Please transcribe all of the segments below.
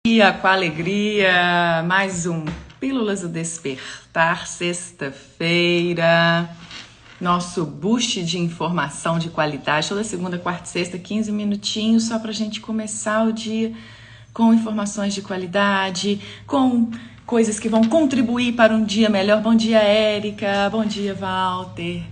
Dia com alegria, mais um Pílulas do Despertar, sexta-feira, nosso boost de informação de qualidade, toda segunda, quarta e sexta, 15 minutinhos, só pra gente começar o dia com informações de qualidade, com coisas que vão contribuir para um dia melhor. Bom dia, Érica, bom dia, Walter.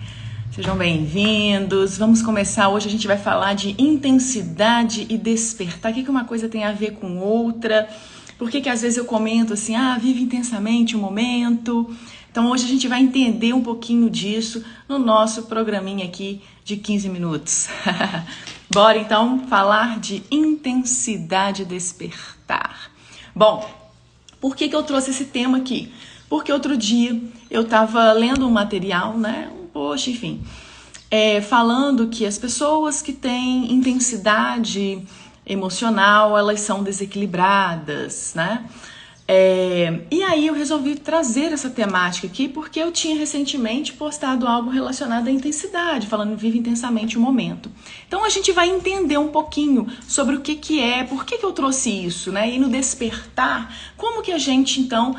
Sejam bem-vindos. Vamos começar hoje, a gente vai falar de intensidade e despertar. O que uma coisa tem a ver com outra? Por que às vezes eu comento assim, vive intensamente o momento? Então hoje a gente vai entender um pouquinho disso no nosso programinha aqui de 15 minutos. Bora então falar de intensidade e despertar. Bom, por que eu trouxe esse tema aqui? Porque outro dia eu estava lendo um material, né? Poxa, enfim, falando que as pessoas que têm intensidade emocional, elas são desequilibradas, né? E aí eu resolvi trazer essa temática aqui porque eu tinha recentemente postado algo relacionado à intensidade, falando vive intensamente o momento. Então a gente vai entender um pouquinho sobre o que é, por que eu trouxe isso, né? E no despertar, como que a gente então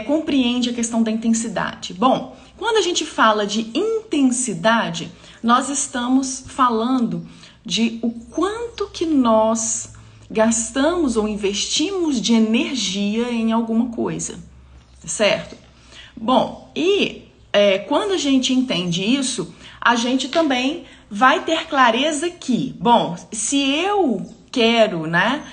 compreende a questão da intensidade? Bom, quando a gente fala de intensidade, nós estamos falando de o quanto que nós gastamos ou investimos de energia em alguma coisa, certo? Bom, e quando a gente entende isso, a gente também vai ter clareza que, bom, se eu quero, né,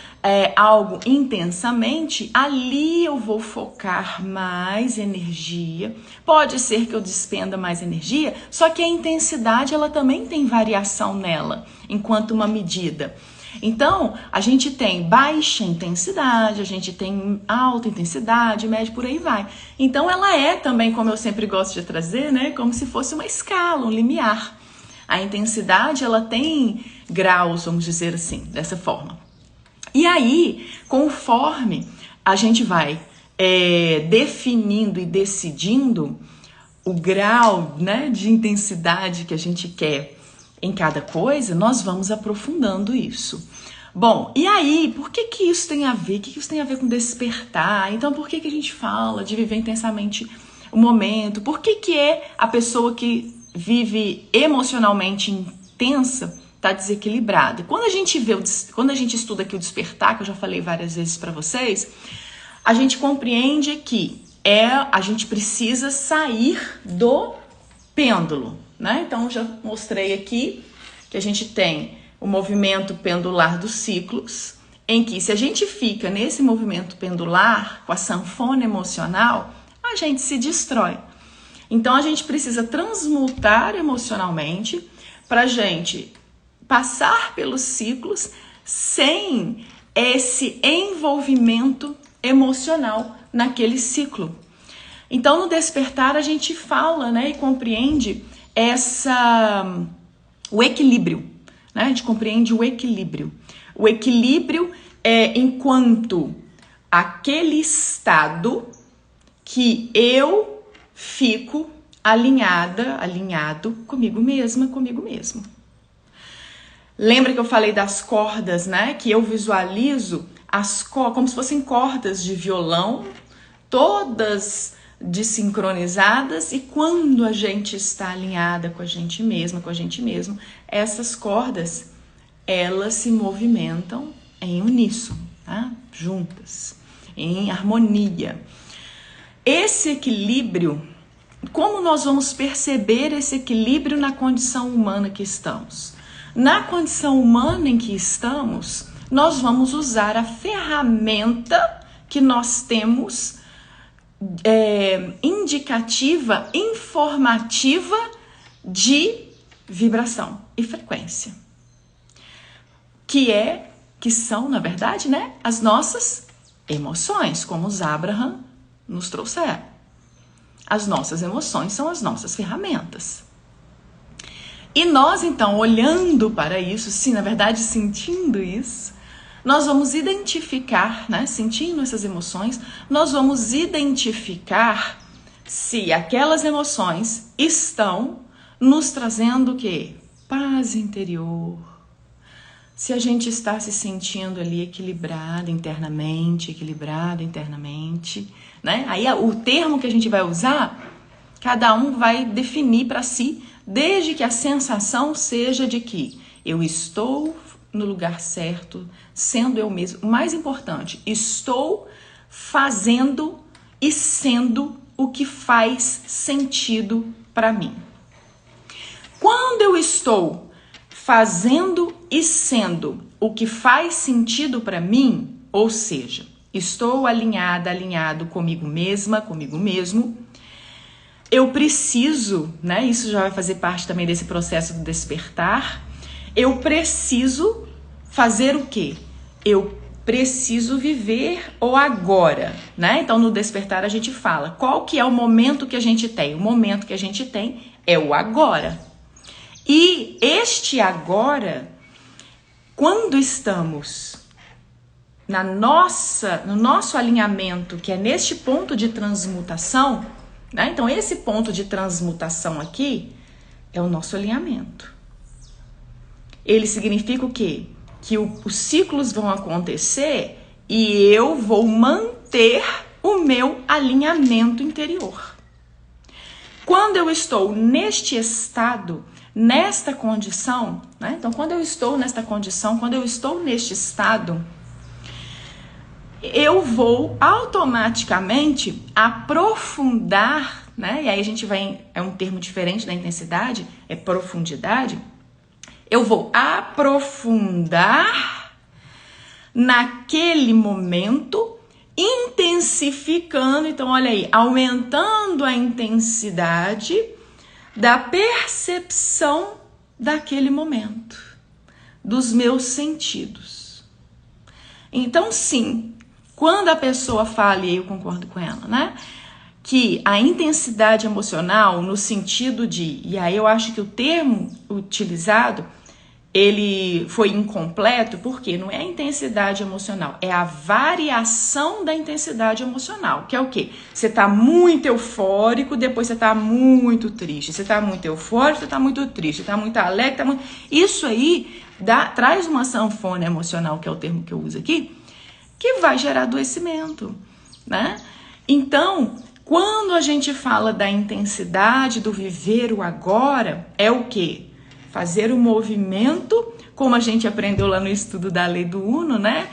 algo intensamente, ali eu vou focar mais energia. Pode ser que eu despenda mais energia, só que a intensidade ela também tem variação nela, enquanto uma medida. Então, a gente tem baixa intensidade, a gente tem alta intensidade, média, por aí vai. Então, ela é também, como eu sempre gosto de trazer, né, como se fosse uma escala, um limiar. A intensidade, ela tem graus, vamos dizer assim, dessa forma. E aí, conforme a gente vai definindo e decidindo o grau, né, de intensidade que a gente quer em cada coisa, nós vamos aprofundando isso. Bom, e aí, por que isso tem a ver? O que isso tem a ver com despertar? Então, por que a gente fala de viver intensamente o momento? Por que a pessoa que vive emocionalmente intensa está desequilibrada? Quando a gente estuda aqui o despertar, que eu já falei várias vezes para vocês, a gente compreende que a gente precisa sair do pêndulo, né? Então, já mostrei aqui que a gente tem o movimento pendular dos ciclos, em que se a gente fica nesse movimento pendular, com a sanfona emocional, a gente se destrói. Então, a gente precisa transmutar emocionalmente para a gente passar pelos ciclos sem esse envolvimento emocional naquele ciclo. Então, no despertar, a gente fala, né, e compreende o equilíbrio, né? A gente compreende o equilíbrio. O equilíbrio é enquanto aquele estado que eu fico alinhado comigo mesma, comigo mesmo. Lembra que eu falei das cordas, né? Que eu visualizo como se fossem cordas de violão, todas desincronizadas, e quando a gente está alinhada com a gente mesma, com a gente mesmo, essas cordas, elas se movimentam em uníssono, tá? Juntas, em harmonia. Esse equilíbrio, como nós vamos perceber esse equilíbrio na condição humana que estamos? Na condição humana em que estamos, nós vamos usar a ferramenta que nós temos indicativa, informativa de vibração e frequência, que são, na verdade, né, as nossas emoções, como os Abraham nos trouxeram. As nossas emoções são as nossas ferramentas. E nós, então, olhando para isso, sim, na verdade, sentindo isso, nós vamos identificar, né, sentindo essas emoções, nós vamos identificar se aquelas emoções estão nos trazendo o quê? Paz interior, se a gente está se sentindo ali equilibrado internamente, né? Aí o termo que a gente vai usar, cada um vai definir para si, desde que a sensação seja de que eu estou no lugar certo, sendo eu mesmo. O mais importante, estou fazendo e sendo o que faz sentido para mim. Quando eu estou fazendo e sendo o que faz sentido para mim, ou seja, estou alinhado comigo mesma, comigo mesmo, eu preciso, né? Isso já vai fazer parte também desse processo do despertar. Eu preciso fazer o quê? Eu preciso viver o agora, né? Então no despertar a gente fala, qual que é o momento que a gente tem? O momento que a gente tem é o agora. E este agora, quando estamos no nosso alinhamento, que é neste ponto de transmutação, né? Então esse ponto de transmutação aqui é o nosso alinhamento. Ele significa o quê? Que os ciclos vão acontecer e eu vou manter o meu alinhamento interior. Quando eu estou neste estado, nesta condição, né? Então quando eu estou nesta condição, quando eu estou neste estado, eu vou automaticamente aprofundar, né? E aí a gente vai, é um termo diferente da intensidade, é profundidade. Eu vou aprofundar naquele momento, intensificando, então olha aí, aumentando a intensidade da percepção daquele momento, dos meus sentidos. Então sim, quando a pessoa fala, e eu concordo com ela, né? Que a intensidade emocional no sentido de, e aí eu acho que o termo utilizado, ele foi incompleto, porque não é a intensidade emocional, é a variação da intensidade emocional, que é o quê? Você tá muito eufórico, depois você tá muito triste, você tá muito eufórico, você tá muito triste, você tá muito alegre, tá muito... Isso aí traz uma sanfona emocional, que é o termo que eu uso aqui, que vai gerar adoecimento, né? Então, quando a gente fala da intensidade do viver o agora, é o quê? Fazer o movimento, como a gente aprendeu lá no estudo da lei do Uno, né?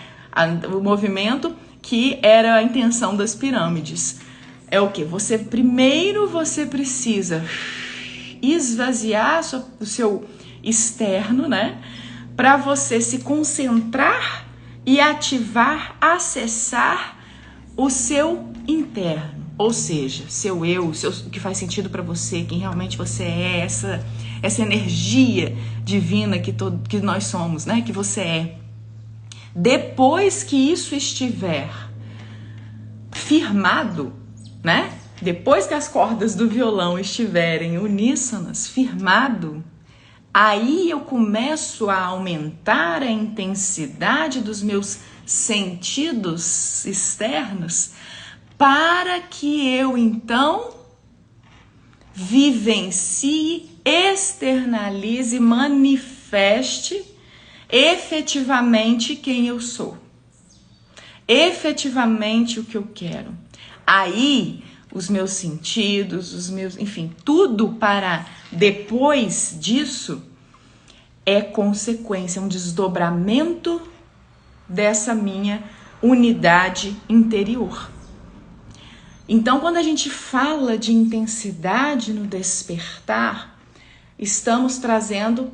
O movimento que era a intenção das pirâmides. É o quê? Primeiro você precisa esvaziar o seu externo, né? Para você se concentrar e ativar, acessar o seu interno. Ou seja, seu eu, o que faz sentido para você, quem realmente você é, essa energia divina que nós somos, né? Que você é. Depois que isso estiver firmado, né? Depois que as cordas do violão estiverem uníssonas, firmado, aí eu começo a aumentar a intensidade dos meus sentidos externos, para que eu então vivencie, externalize, manifeste efetivamente quem eu sou, efetivamente o que eu quero. Aí os meus sentidos, enfim, tudo para depois disso é consequência, um desdobramento dessa minha unidade interior. Então, quando a gente fala de intensidade no despertar, estamos trazendo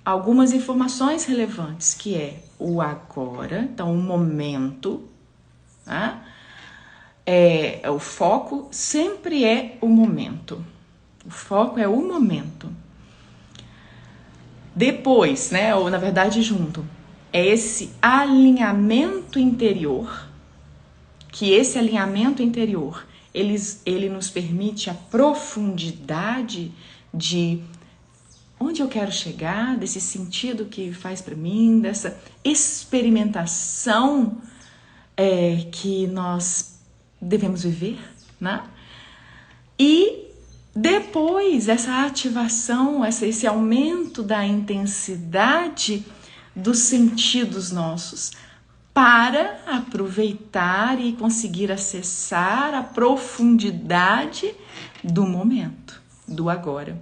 algumas informações relevantes, que é o agora, então o momento, né? O foco sempre é o momento. O foco é o momento. Depois, né, ou na verdade junto, é esse alinhamento interior, que esse alinhamento interior, ele nos permite a profundidade de onde eu quero chegar, desse sentido que faz para mim, dessa experimentação que nós devemos viver, né? E depois essa ativação, esse aumento da intensidade dos sentidos nossos para aproveitar e conseguir acessar a profundidade do momento, do agora.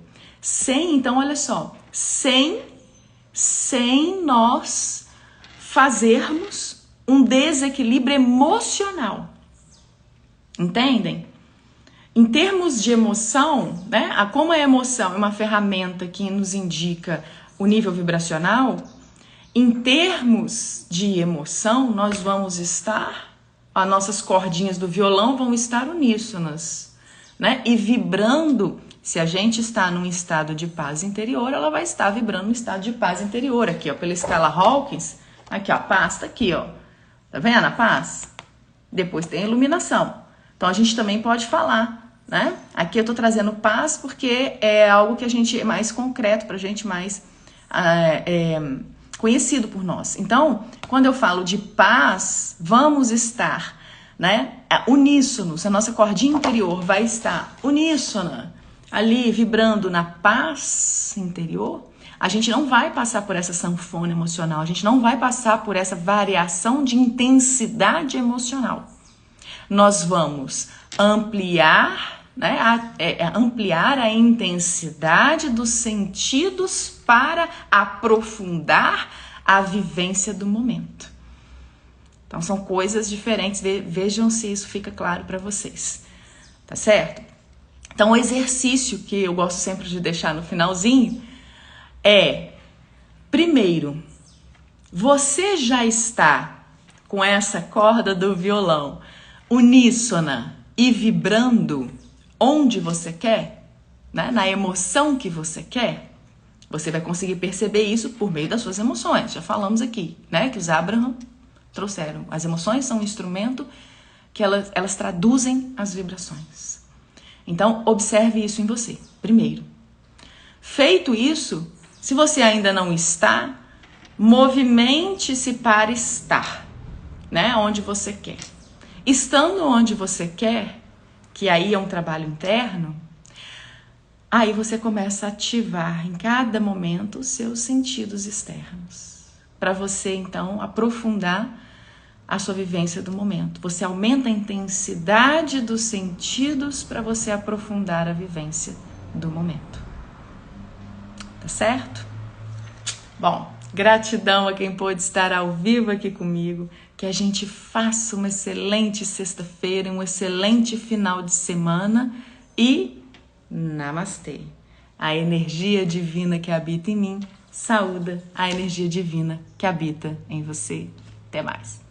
Então, olha só, sem nós fazermos um desequilíbrio emocional. Entendem? Em termos de emoção, né? Como a emoção é uma ferramenta que nos indica o nível vibracional, em termos de emoção, nós vamos estar, as nossas cordinhas do violão vão estar uníssonas, né? E vibrando, se a gente está num estado de paz interior, ela vai estar vibrando no estado de paz interior. Aqui, ó, pela escala Hawkins, aqui, ó, a paz tá aqui, ó. Tá vendo a paz? Depois tem a iluminação. Então, a gente também pode falar, né? Aqui eu tô trazendo paz porque é algo que a gente é mais concreto, pra gente mais conhecido por nós. Então, quando eu falo de paz, vamos estar, né, uníssonos. A nossa cordinha interior vai estar uníssona, ali vibrando na paz interior. A gente não vai passar por essa sanfona emocional, a gente não vai passar por essa variação de intensidade emocional. Nós vamos ampliar, né, ampliar a intensidade dos sentidos para aprofundar a vivência do momento. Então são coisas diferentes, vejam se isso fica claro para vocês, tá certo? Então o exercício que eu gosto sempre de deixar no finalzinho é, primeiro, você já está com essa corda do violão uníssona e vibrando onde você quer, né? Na emoção que você quer? Você vai conseguir perceber isso por meio das suas emoções. Já falamos aqui, né? Que os Abraham trouxeram. As emoções são um instrumento que elas traduzem as vibrações. Então, observe isso em você, primeiro. Feito isso, se você ainda não está, movimente-se para estar, né? Onde você quer. Estando onde você quer, que aí é um trabalho interno, aí você começa a ativar em cada momento os seus sentidos externos. Para você, então, aprofundar a sua vivência do momento. Você aumenta a intensidade dos sentidos para você aprofundar a vivência do momento. Tá certo? Bom, gratidão a quem pôde estar ao vivo aqui comigo. Que a gente faça uma excelente sexta-feira, um excelente final de semana e namastê. A energia divina que habita em mim saúda a energia divina que habita em você. Até mais.